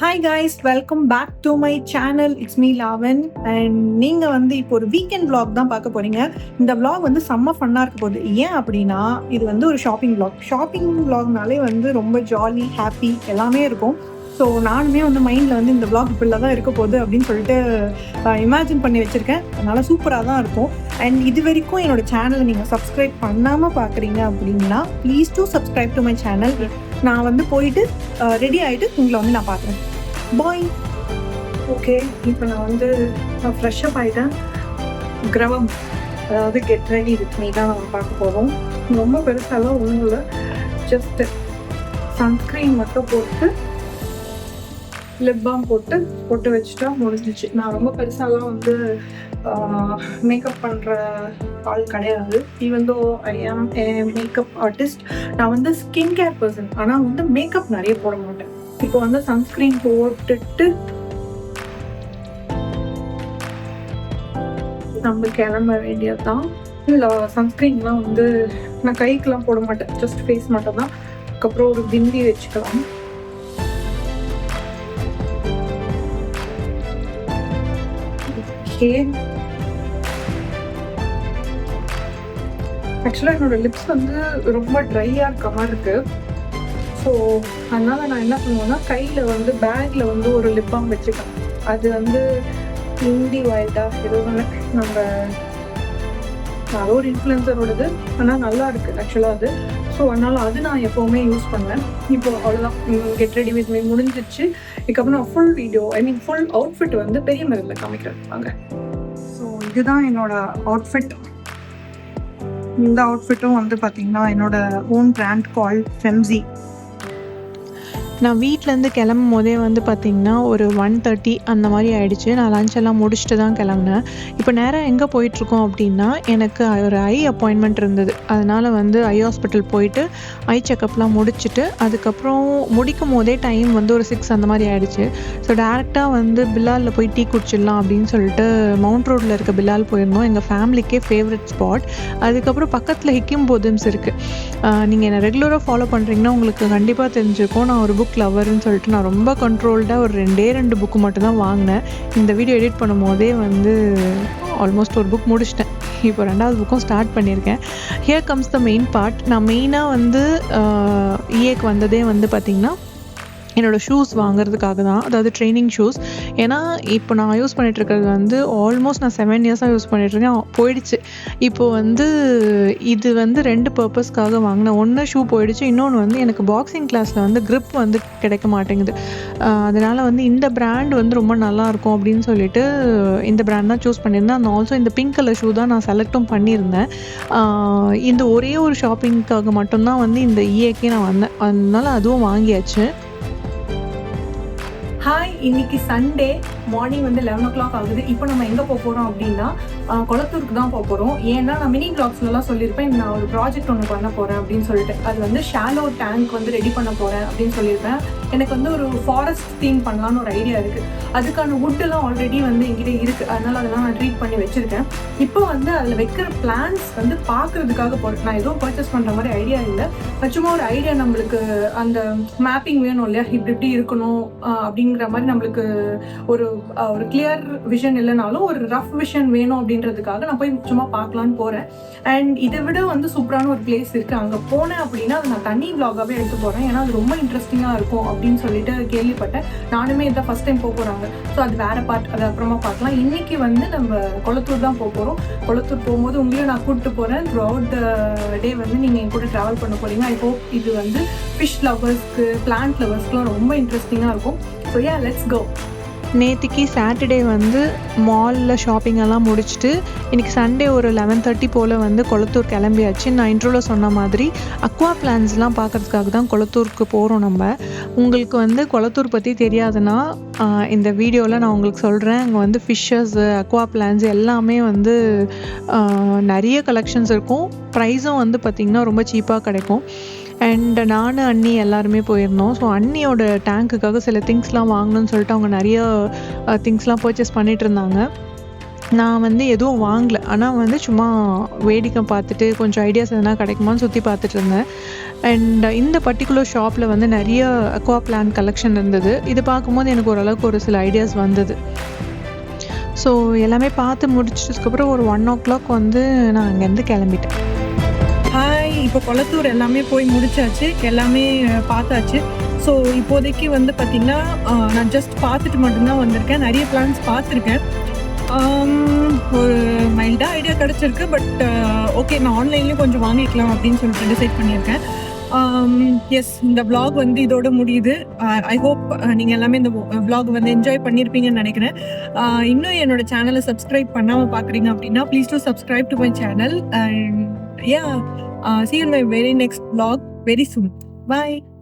Hi guys, welcome back to my channel. It's me Lavan. And நீங்கள் இப்போ ஒரு weekend vlog தான் பார்க்க போகிறீங்க. இந்த vlog செம்ம ஃபன்னாக இருக்க போகுது. ஏன் அப்படின்னா, இது ஒரு ஷாப்பிங் vlog. ஷாப்பிங் vlogனாலே ரொம்ப ஜாலி, ஹாப்பி எல்லாமே இருக்கும். ஸோ நானுமே மைண்டில் இந்த vlog இப்படில தான் இருக்க போகுது அப்படின்னு சொல்லிட்டு இமேஜின் பண்ணி வச்சுருக்கேன். அதனால் சூப்பராக தான் இருக்கும். அண்ட் இது வரைக்கும் என்னோடய சேனலை நீங்கள் சப்ஸ்கிரைப் பண்ணாமல் பார்க்குறீங்க அப்படின்னா please do subscribe to my channel. நான் போயிட்டு ரெடி ஆகிட்டு உங்களை நான் பார்க்குறேன். பாய். ஓகே, இப்போ நான் ஃப்ரெஷ்அப் ஆகிட்டேன். கிரவம், அதாவது கெட் ரெடி வித் மீ தான் நம்ம பார்க்க போகிறோம். ரொம்ப பெருசாலாம் ஒன்றும் இல்லை, ஜஸ்ட்டு சன்ஸ்க்ரீன் மட்டும் போட்டு லிப் பாம் போட்டு வச்சுட்டா முடிஞ்சிச்சு. நான் ரொம்ப பெருசாலாம் மேக்கப் பண்ணுற ஆள் கிடையாது. ஈவன் தோ ஐ ஆம் ஏ மேக்கப் ஆர்டிஸ்ட். நான் ஸ்கின் கேர் பர்சன், ஆனால் மேக்கப் நிறைய போட மாட்டேன். இப்போ சன்ஸ்க்ரீன் போட்டுட்டு நம்ம கிளம்ப வேண்டியது தான். இல்லை, சன்ஸ்க்ரீன்லாம் நான் கைக்கெலாம் போட மாட்டேன், ஜஸ்ட் ஃபேஸ் மட்டும் தான். அதுக்கப்புறம் ஒரு பிந்தி வச்சுக்கலாம். ஓகே, ஆக்சுவலாக என்னோடய லிப்ஸ் ரொம்ப ட்ரையாக இருக்க மாதிரி இருக்குது. ஸோ அதனால் நான் என்ன பண்ணுவேன்னா, கையில் பேக்கில் ஒரு லிப் பாம் வச்சுக்கேன். அது இண்டி வைல்டாக ஏதோ நம்ம அதோ ஒரு இன்ஃப்ளூயன்சரோடது, ஆனால் நல்லா இருக்குது ஆக்சுவலாக அது. ஸோ அதனால் அது நான் எப்போவுமே யூஸ் பண்ணுவேன். இப்போது அவ்வளோதான், கெட் ரெடி வித் மீ முடிஞ்சிச்சு. இதுக்கப்புறம் நான் ஃபுல் வீடியோ, ஃபுல் அவுட்ஃபிட் பெரிய மெரில் காமிக்கிறேன் வாங்க. ஸோ இதுதான் என்னோடய அவுட்ஃபிட். இந்த அவுட்ஃபிட்டும் பார்த்திங்கன்னா என்னோடய ஓன் பிராண்ட் கால் ஃபெம்ஸி. நான் வீட்டிலேருந்து கிளம்பும் போதே பார்த்திங்கன்னா ஒரு 1:30 அந்த மாதிரி ஆகிடுச்சு. நான் லஞ்செல்லாம் முடிச்சுட்டு தான் கிளம்புனேன். இப்போ நேராக எங்கே போயிட்டுருக்கோம் அப்படின்னா, எனக்கு ஒரு ஐ அப்பாயின்மெண்ட் இருந்தது. அதனால் ஐ ஹாஸ்பிட்டல் போயிட்டு ஐ செக்கப்லாம் முடிச்சுட்டு அதுக்கப்புறம் முடிக்கும் போதே டைம் ஒரு 6 அந்த மாதிரி ஆகிடுச்சு. ஸோ டேரெக்டாக பில்லாலில் போய் டீ குடிச்சிடலாம் அப்படின்னு சொல்லிட்டு மவுண்ட் ரோட்டில் இருக்க பில்லால் போயிருந்தோம். எங்கள் ஃபேமிலிக்கே ஃபேவரட் ஸ்பாட். அதுக்கப்புறம் பக்கத்தில் ஹிக்கிம் போதம்ஸ் இருக்குது. நீங்கள் என்னை ரெகுலராக ஃபாலோ பண்ணுறீங்கன்னா உங்களுக்கு கண்டிப்பாக தெரிஞ்சிருக்கும். நான் ஒரு புக் லவர்னு சொல்லிட்டு நான் ரொம்ப கண்ட்ரோல்டாக ஒரு 2 புக்கு மட்டும் தான் வாங்கினேன். இந்த வீடியோ எடிட் பண்ணும் போதே ஆல்மோஸ்ட் ஒரு புக் முடிச்சிட்டேன். இப்போ 2வது புக்கும் ஸ்டார்ட் பண்ணியிருக்கேன். Here comes the main part. நான் மெயினாக இஏக்கு வந்ததே பார்த்திங்கன்னா என்னோடய ஷூஸ் வாங்குறதுக்காக தான். அதாவது ட்ரைனிங் ஷூஸ். ஏன்னா இப்போ நான் யூஸ் பண்ணிகிட்ருக்கிறது ஆல்மோஸ்ட் நான் 7 இயர்ஸாக யூஸ் பண்ணிகிட்ருக்கேன். போயிடுச்சு. இப்போது இது 2 பர்பஸ்க்காக வாங்கினேன். ஒன்று ஷூ போயிடுச்சு, இன்னொன்று எனக்கு பாக்ஸிங் கிளாஸில் க்ரிப் கிடைக்க மாட்டேங்குது. அதனால் இந்த பிராண்ட் ரொம்ப நல்லாயிருக்கும் அப்படின்னு சொல்லிட்டு இந்த பிராண்ட் தான் சூஸ் பண்ணியிருந்தேன். அண்ட் ஆல்சோ இந்த பிங்க் கலர் ஷூ தான் நான் செலக்டும் பண்ணியிருந்தேன். இந்த ஒரே ஒரு ஷாப்பிங்க்காக மட்டும்தான் இந்த இஏக்கே நான் வந்தேன். அதனால அதுவும் வாங்கியாச்சு. ஹாய், இன்னைக்கு சண்டே மார்னிங் 11 o'clock ஆகுது. இப்போ நம்ம எங்கே போக போகிறோம் அப்படின்னா கொளத்தூருக்கு தான் போக போகிறோம். ஏன்னா நான் மினி வ்ளாக்ஸ்லாம் சொல்லியிருப்பேன், நான் ஒரு ப்ராஜெக்ட் ஒன்று பண்ண போகிறேன் அப்படின்னு சொல்லிட்டு. அது ஷாலோ டேங்க் ரெடி பண்ண போகிறேன் அப்படின்னு சொல்லியிருப்பேன். எனக்கு ஒரு ஃபாரஸ்ட் தீம் பண்ணலான்னு ஒரு ஐடியா இருக்குது. அதுக்கான வுட்டெல்லாம் ஆல்ரெடி என்கிட்ட இருக்குது. அதனால் அதெல்லாம் நான் ட்ரீட் பண்ணி வச்சுருக்கேன். இப்போ அதில் வைக்கிற பிளான்ஸ் பார்க்குறதுக்காக போகிறேன். நான் எதுவும் பர்ச்சேஸ் பண்ணுற மாதிரி ஐடியா இல்லை. சும்மா ஒரு ஐடியா, நம்மளுக்கு அந்த மேப்பிங் வேணும் இல்லையா, இப்படி இருக்கணும் அப்படிங்கிற மாதிரி நம்மளுக்கு ஒரு கிளியர் விஷன் இல்லைனாலும் ஒரு ரஃப் விஷன் வேணும் அப்படின்றதுக்காக நான் போய் சும்மா பார்க்கலான்னு போகிறேன். அண்ட் இதை விட சூப்பரான ஒரு பிளேஸ் இருக்குது. அங்கே போனேன் அப்படின்னா அதை நான் தனி vlog-ஆகவே எடுத்து போகிறேன். ஏன்னா அது ரொம்ப இன்ட்ரெஸ்டிங்காக இருக்கும் அப்படின்னு சொல்லிட்டு கேள்விப்பட்டேன். நானுமே இதான் ஃபஸ்ட் டைம் போக போகிறாங்க. ஸோ அது வேறு பார்ட், அதை அப்புறமா பார்க்கலாம். இன்றைக்கி நம்ம கொளத்தூர் தான் போக போகிறோம். கொளத்தூர் போகும்போது உங்களையும் நான் கூப்பிட்டு போகிறேன். த்ரூ அவுட் த டே நீங்கள் என் கூட ட்ராவல் பண்ண போகிறீங்க. ஐ ஹோப் இது ஃபிஷ் லவர்ஸ்க்கு, பிளான்ட் லவர்ஸ்க்குலாம் ரொம்ப இன்ட்ரெஸ்டிங்காக இருக்கும். So ya, let's go. நேற்றுக்கு சாட்டர்டே மாலில் ஷாப்பிங் எல்லாம் முடிச்சுட்டு இன்றைக்கி சண்டே ஒரு 11:30 போல் கொளத்தூர் கிளம்பியாச்சு. நான் இன்ட்ரோவில் சொன்ன மாதிரி அக்வா பிளான்ஸ்லாம் பார்க்குறதுக்காக தான் கொளத்தூருக்கு போகிறோம். நம்ம உங்களுக்கு கொளத்தூர் பற்றி தெரியாதுன்னா இந்த வீடியோவில் நான் உங்களுக்கு சொல்கிறேன். அங்கே ஃபிஷ்ஷஸ், அக்வா பிளான்ஸ் எல்லாமே நிறைய கலெக்ஷன்ஸ் இருக்கும். ப்ரைஸும் பார்த்திங்கன்னா ரொம்ப சீப்பாக கிடைக்கும். அண்ட் நான் அண்ணி எல்லாருமே போயிருந்தோம். ஸோ அண்ணியோட டேங்க்குக்காக சில திங்ஸ்லாம் வாங்கணும்னு சொல்லிட்டு அவங்க நிறைய திங்ஸ்லாம் பர்ச்சேஸ் பண்ணிகிட்டு இருந்தாங்க. நான் வந்து எதுவும் வாங்கல. ஆனா வந்து சும்மா வேடிக்கை பார்த்துட்டு, கொஞ்சம் ஐடியாஸ் எதனா கிடைக்குமான்னு சுத்தி பார்த்துட்டு இருந்தேன். அண்ட் இந்த பர்ட்டிகுலர் ஷாப்ல வந்து நெறைய அக்வா பிளான்ட் கலெக்ஷன் இருந்தது. இது பார்க்கும்போது எனக்கு ஓரளவுக்கு ஒரு சில ஐடியாஸ் வந்தது. ஸோ எல்லாமே பார்த்து முடிச்சதுக்கப்புறம் ஒரு 1:00 வந்து நான் அங்கேருந்து கிளம்பிட்டேன். ஹாய்! இப்போ கொளத்தூர் எல்லாமே போய் முடிச்சாச்சு. எல்லாமே பார்த்தாச்சு. ஸோ இப்போதைக்கு வந்து பார்த்தீங்கன்னா, நான் ஜஸ்ட் பார்த்துட்டு மட்டும் தான் வந்திருக்கேன். நெறைய பிளான்ஸ் பார்த்துருக்கேன். ஒரு மைல்டா ஐடியா கிடைச்சிருக்கு. பட் ஓகே, நான் ஆன்லைன்லேயும் கொஞ்சம் வாங்கிக்கலாம் அப்படின்னு சொல்லிட்டு டிசைட் பண்ணியிருக்கேன். எஸ், இந்த vlog வந்து இதோட முடியுது. ஐ ஹோப் நீங்கள் எல்லாமே இந்த vlog வந்து என்ஜாய் பண்ணியிருப்பீங்கன்னு நினைக்கிறேன். இன்னும் என்னோட சேனலை சப்ஸ்கிரைப் பண்ணாமல் பார்க்குறீங்க அப்படின்னா please to subscribe to my channel. And yeah, see you in my very next vlog very soon. Bye.